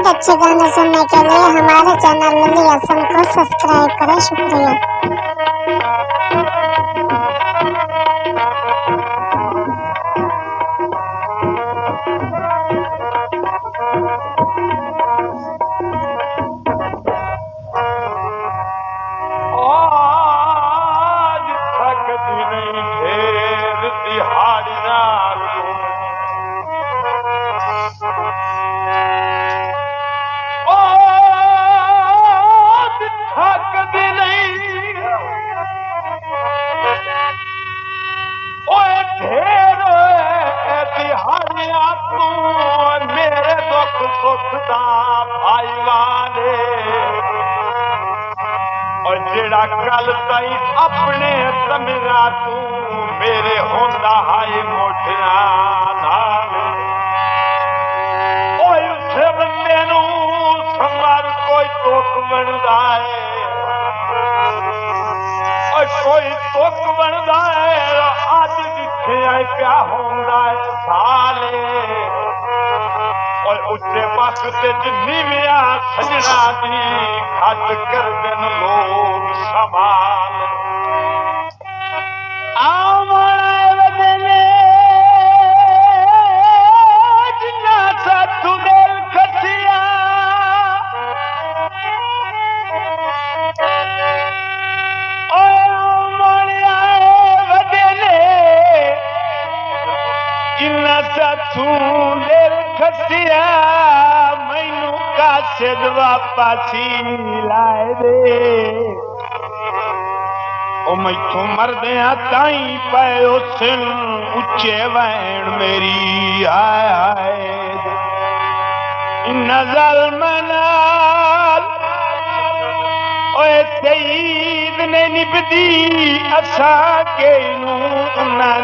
मजीद अच्छे गाने सुनने के लिए हमारे चैनल लली हसन को सब्सक्राइब करें। शुक्रिया। जेड़ा कल ताई अपने तमिरा तू मेरे होंदा हाय मोटिया उसे बंदे नू संवार कोई तुक बनदा है कोई तुक बनदा है अज जिथे आए क्या होंदा है साले और उच्चे वक्त नीविया सजना दी खट कर दिन लोग संभाल जिन्ना साथू दिल खसिया जिन्ना साथू दिल खसिया मैनू कासे वापसी लाए दे ओ मैथों मरदिया ताई पे उस उच्चे वैन मेरी आए आए नजल मनाल ओए सईद ने निभदी असा के नू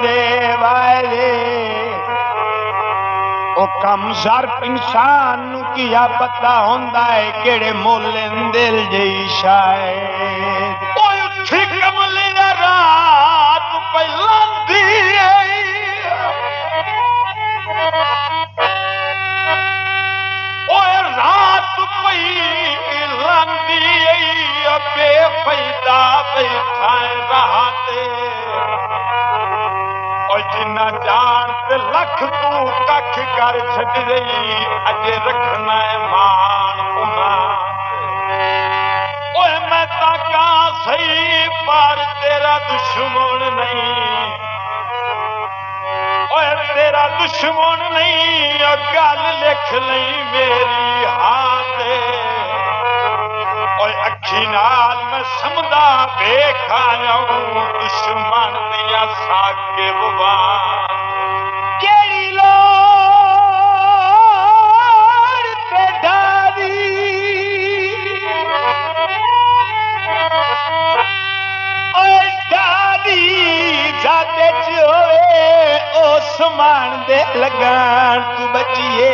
दे वाले ओ कम सर्फ इंसान नू किया पता होंदा है केड़े मोले दिल जई शायद कमले रात पहलांदी रात पहलांदी बेफायदा बैठाए रहते और जिन्ना जान ते लख तू कख कर छड़ रही अजे रखना है मान उना मैं ताका सही पर तेरा दुश्मन नहीं तेरा दुश्मन नहीं गल लिख ली मेरी हाथ और अखी नाल मैं समझा वेखा दुश्मन दिया साके बुबान केड़ी समान दे लगान तू बचिए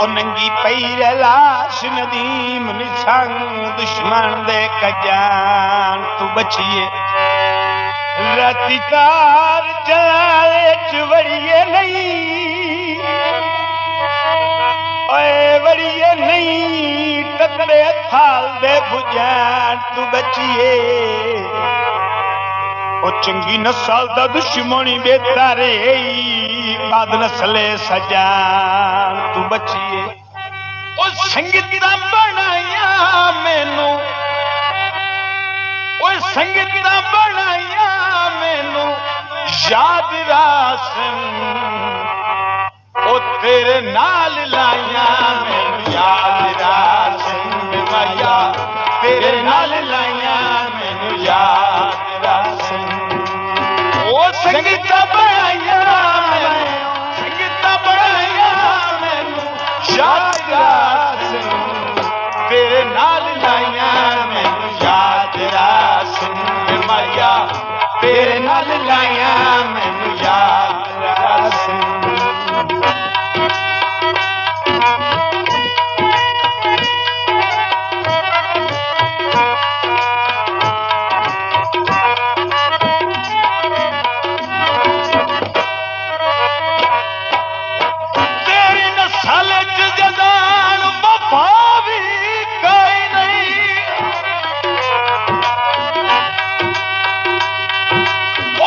ओ नंगी पई लाश नदीम निसंग दुश्मन दे कजान तू बचिए रतिकार जाए चवड़िए नहीं ओए वड़िए नहीं तकड़े थाल दे भुजान तू बचिए ओ चंगी नस्ल दा दुश्मनी बेतारे बाद नस्ले सजान तू बचिए ओ संगीता बनाया मैनू ओ संगीता बनाया मैनू याद रासन ओ तेरे नाल लाया मैनू याद रासन माया तेरे नाल लाया मैनू याद संगीता बनाया संगीता बनाया मैनू याद रासन तेरे नाल लाइया मैनू याद रासन माया तेरे नाल लाइया मैनू याद रासन जदान वफा भी कोई नहीं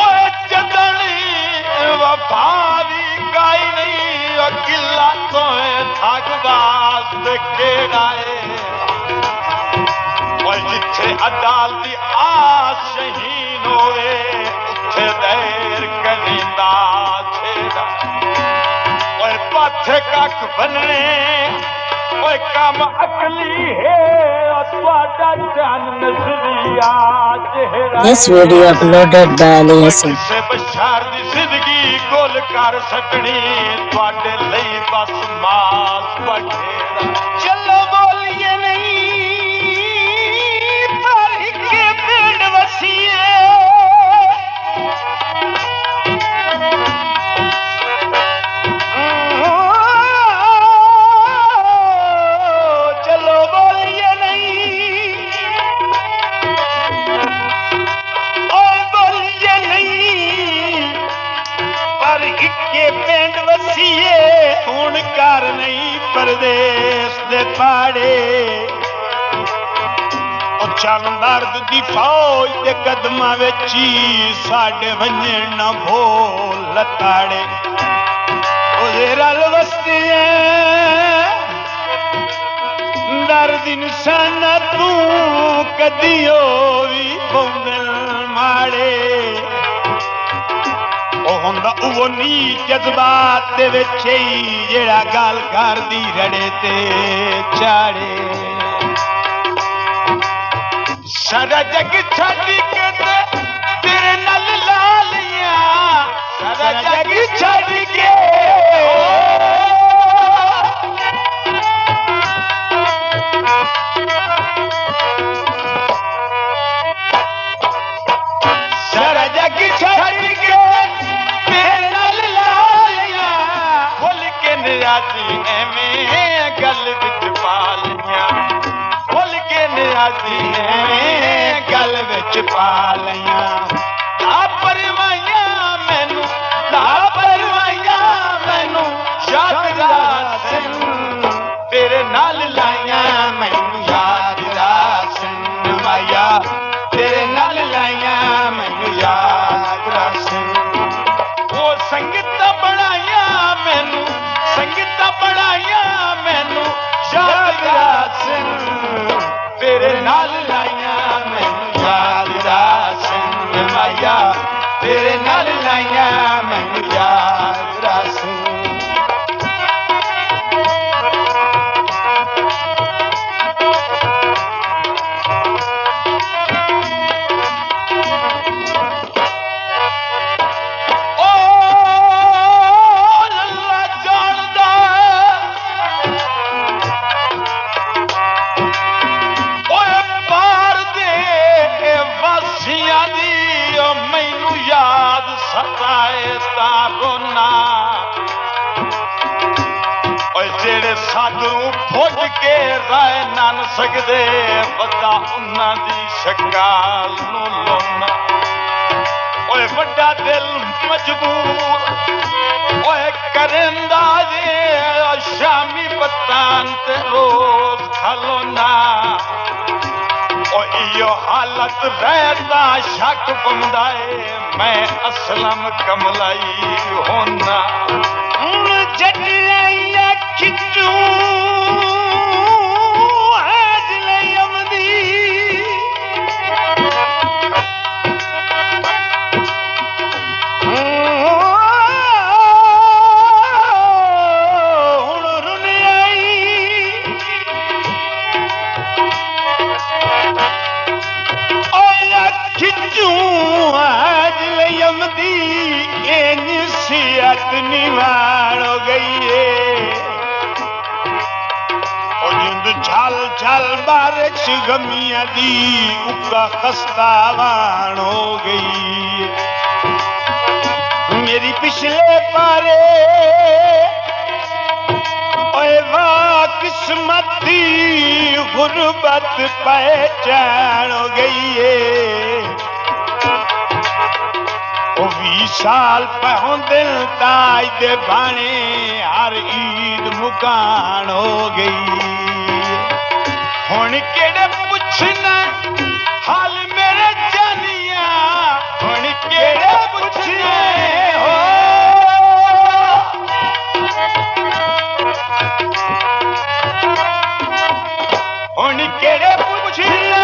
ओए जदनी वफा भी कोई नहीं अकिला तो थक बात केड़ा है ओए जिथे अदालती आस शहीन होवे उथे देर करींदा छेड़ा ओए पाथे कख बनने ओए काम अकली है स्वादा जान नजरिया चेहरा This video uploaded by Ali Hassan. से बशार दी जिंदगी गोल कर सकनी ਤੁਹਾਡੇ ਲਈ बस मास बखेड़ा चलो बोलिए नहीं पर के पेड़ वसीए चलो बोलिए नहीं और बोलिए नहीं पर इक्के पिंड वसीए हुण घर नहीं परदेस दे पाड़े चल दर्द दी फौज दे कदमां विच ही साडे वंजण ना भोल लताड़े ओदे रल वसदे दर्द इंसान तू कदियो भी पौंदल माड़े ओ हुंदा वो नी जज्बात दे विच ही जेड़ा गल करदी रड़े ते चाड़े सारा जग छड़ के तेरे नल लालिया सारा जग छड़ के सारा जग छड़ के तेरे नल लालिया खुल के निराजी एवें गल विच पालिया खुल के निराजी गल विच पा लिया लापरवाइयां मैनू याद रासन तेरे नाल लाइया मैनू याद रासन माया तेरे नाल लाइया मैनू याद रासन वो संगीत बनाया मैनू याद रासन तेरे नाल लाइया मैनू याद रासन माया तेरे नाल लाइया मैनू याद रासन फुज के राय नन सकदे बदा उन्हां दी शकाल नूं लोना ओए वड्डा दिल मजबूर ओए करेंदा जे शामी पतान ते रोज खलोना ओ इयो हालत रहदा शक पौंदा ए मैं असलम कमलाई होना जटिया खिचू निवाड़ हो गई है और जिंद झल झल बारिश गमिया दी उका खस्तावान हो गई मेरी पिछले पारे ओए वाह किस्मती गुर्बत पहचान हो गई है 20 साल पहुं दिल ताज दे बाणे हर ईद मुकान हो गई। हुण केड़े पुछना हाल मेरे जानिया, हुण केड़े पुछने हो। हुण केड़े पुछना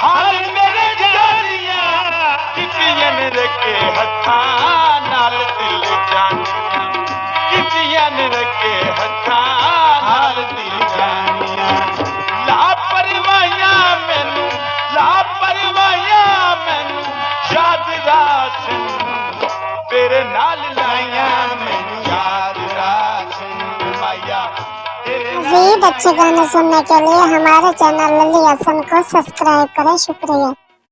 हाल मेरे जानिया, कितियन रखे हथां नाल दिल जानिया, कितियन रखे हथां नाल दिल जानिया। लापरवाहियां मैनू, लापरवाहियां मैनू याद रासन, तेरे नाल लाइयां मैनू याद रासन माया। मज़ीद अच्छे गाने सुनने के लिए हमारे चैनल लल्ली हसन को सब्सक्राइब करें। शुक्रिया।